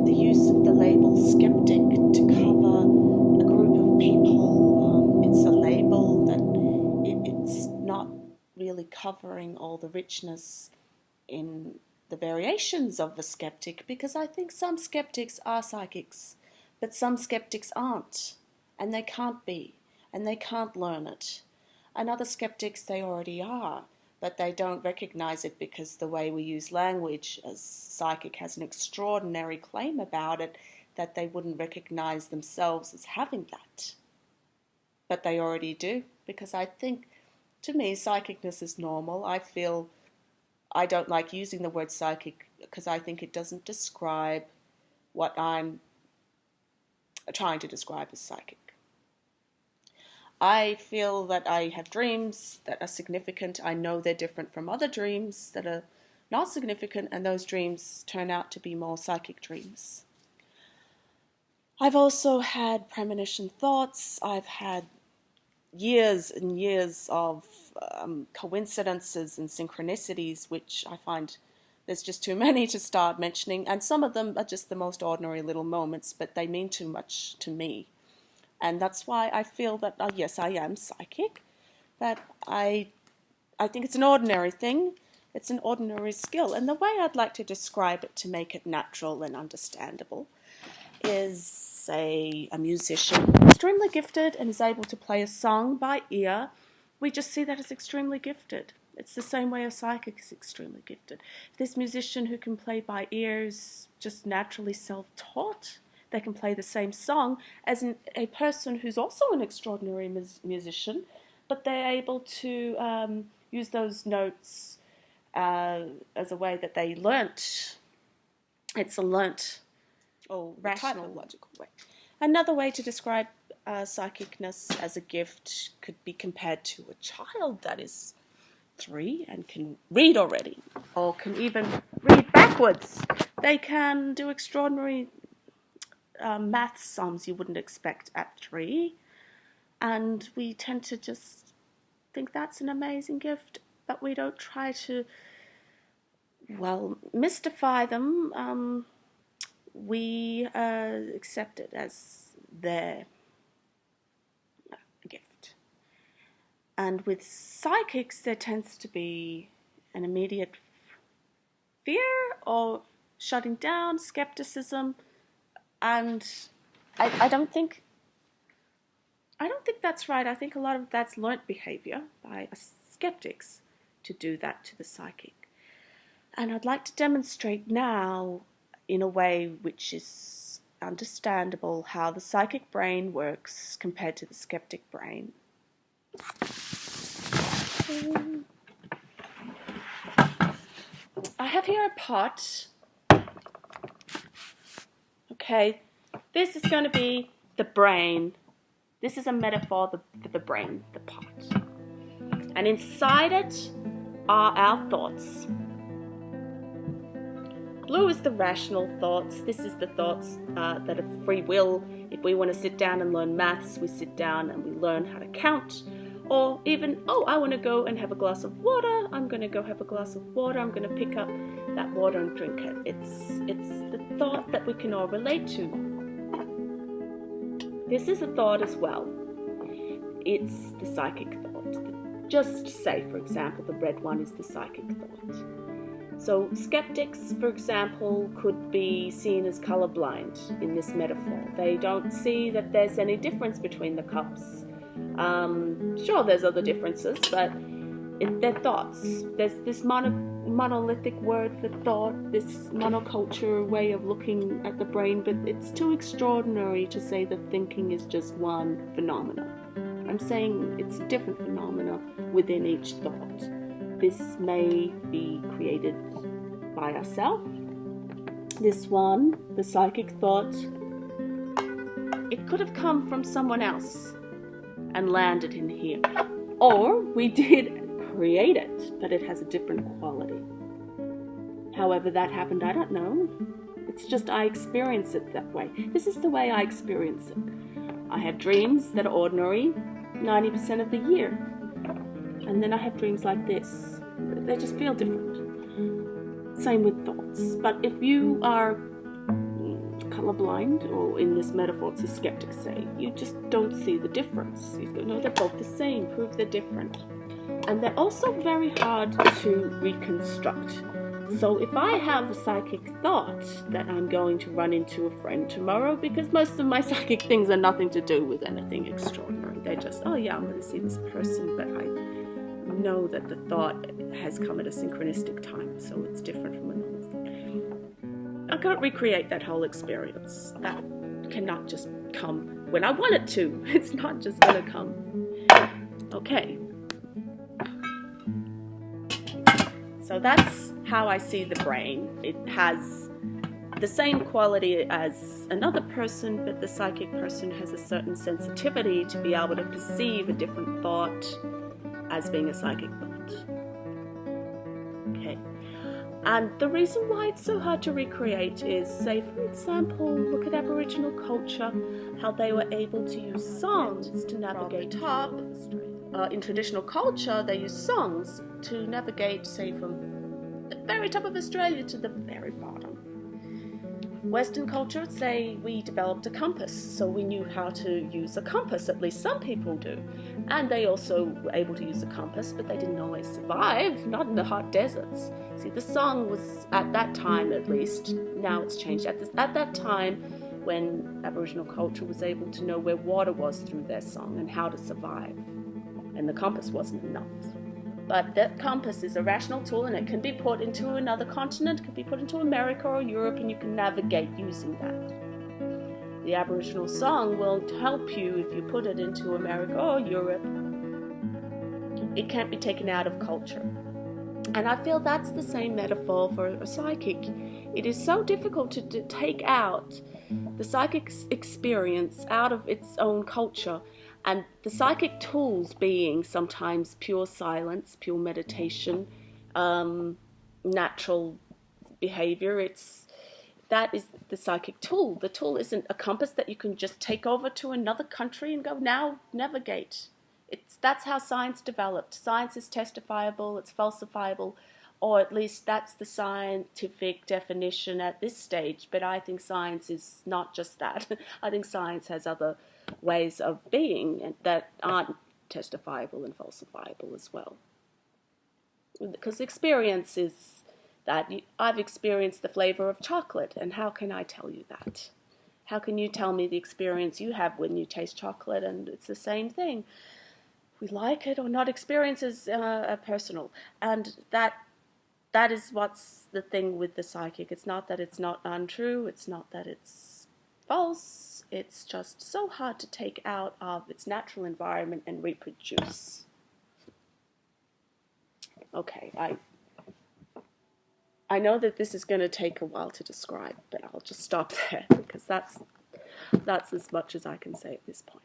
the use of the label skeptic to cover a group of people. It's a label that it's not really covering all the richness in the variations of the skeptic, because I think some skeptics are psychics, but some skeptics aren't, and they can't be, and they can't learn it. And other skeptics, they already are, but they don't recognize it because the way we use language as psychic has an extraordinary claim about it that they wouldn't recognize themselves as having that. But they already do, because I think, to me, psychicness is normal. I don't like using the word psychic because I think it doesn't describe what I'm trying to describe as psychic. I feel that I have dreams that are significant. I know they're different from other dreams that are not significant, and those dreams turn out to be more psychic dreams. I've also had premonition thoughts. I've had years and years of coincidences and synchronicities, which I find there's just too many to start mentioning, and some of them are just the most ordinary little moments, but they mean too much to me. And that's why I feel that, yes, I am psychic, but I think it's an ordinary thing. It's an ordinary skill. And the way I'd like to describe it to make it natural and understandable is, say, a musician, extremely gifted and is able to play a song by ear. We just see that as extremely gifted. It's the same way a psychic is extremely gifted. This musician who can play by ear is just naturally self-taught. They can play the same song as a person who's also an extraordinary musician, but they're able to use those notes as a way that they learnt. It's a learnt or rational, logical way. Another way to describe psychicness as a gift could be compared to a child that is 3 and can read already, or can even read backwards. They can do extraordinary math sums you wouldn't expect at 3, and we tend to just think that's an amazing gift, but we don't try to, mystify them. We accept it as their gift. And with psychics, there tends to be an immediate fear or shutting down, skepticism. And I don't think that's right. I think a lot of that's learnt behavior by skeptics to do that to the psychic. And I'd like to demonstrate now, in a way which is understandable, how the psychic brain works compared to the skeptic brain. I have here a pot. Okay, this is going to be the brain. This is a metaphor for the brain, the pot. And inside it are our thoughts. Blue is the rational thoughts. This is the thoughts that are free will. If we want to sit down and learn maths, we sit down and we learn how to count. Or even, I want to go and have a glass of water. I'm going to go have a glass of water. I'm going to pick up that water and drink it. It's the thought that we can all relate to. This is a thought as well. It's the psychic thought. Just say, for example, the red one is the psychic thought. So skeptics, for example, could be seen as colorblind in this metaphor. They don't see that there's any difference between the cups. Sure, there's other differences, but they're thoughts. There's this monolithic word for thought, this monoculture way of looking at the brain, but it's too extraordinary to say that thinking is just one phenomena. I'm saying it's a different phenomena within each thought. This may be created by ourselves. This one, the psychic thought, it could have come from someone else and landed in here. Or we did create it, but it has a different quality. However that happened, I don't know. It's just I experience it that way. This is the way I experience it. I have dreams that are ordinary 90% of the year. And then I have dreams like this. They just feel different. Same with thoughts. But if you are colorblind, or in this metaphor, it's a skeptic say, you just don't see the difference. You go, no, they're both the same, prove they're different. And they're also very hard to reconstruct. So if I have a psychic thought that I'm going to run into a friend tomorrow, because most of my psychic things are nothing to do with anything extraordinary. They're just, oh yeah, I'm going to see this person, but I know that the thought has come at a synchronistic time, so it's different from a normal thought. I can't recreate that whole experience. That cannot just come when I want it to. It's not just going to come. Okay. So that's how I see the brain. It has the same quality as another person, but the psychic person has a certain sensitivity to be able to perceive a different thought as being a psychic thought. Okay. And the reason why it's so hard to recreate is, say, for example, look at Aboriginal culture, how they were able to use songs to navigate top. In traditional culture, they use songs to navigate, say, from the very top of Australia to the very bottom. Western culture, say, we developed a compass, so we knew how to use a compass, at least some people do. And they also were able to use a compass, but they didn't always survive, not in the hot deserts. See, the song was, at that time at least, now it's changed, at that time when Aboriginal culture was able to know where water was through their song and how to survive. And the compass wasn't enough. But that compass is a rational tool, and it can be put into another continent, it can be put into America or Europe, and you can navigate using that. The Aboriginal song will help you if you put it into America or Europe. It can't be taken out of culture. And I feel that's the same metaphor for a psychic. It is so difficult to take out the psychic experience out of its own culture. And the psychic tools being sometimes pure silence, pure meditation, natural behavior. That is the psychic tool. The tool isn't a compass that you can just take over to another country and go, now navigate. That's how science developed. Science is testifiable, it's falsifiable, or at least that's the scientific definition at this stage. But I think science is not just that. I think science has other ways of being that aren't testifiable and falsifiable as well. Because experience is that I've experienced the flavor of chocolate, and how can I tell you that? How can you tell me the experience you have when you taste chocolate? And it's the same thing. We like it or not, experiences are personal, and that is what's the thing with the psychic. It's not that it's not untrue, it's not that it's false, it's just so hard to take out of its natural environment and reproduce. Okay, I know that this is going to take a while to describe, but I'll just stop there because that's as much as I can say at this point.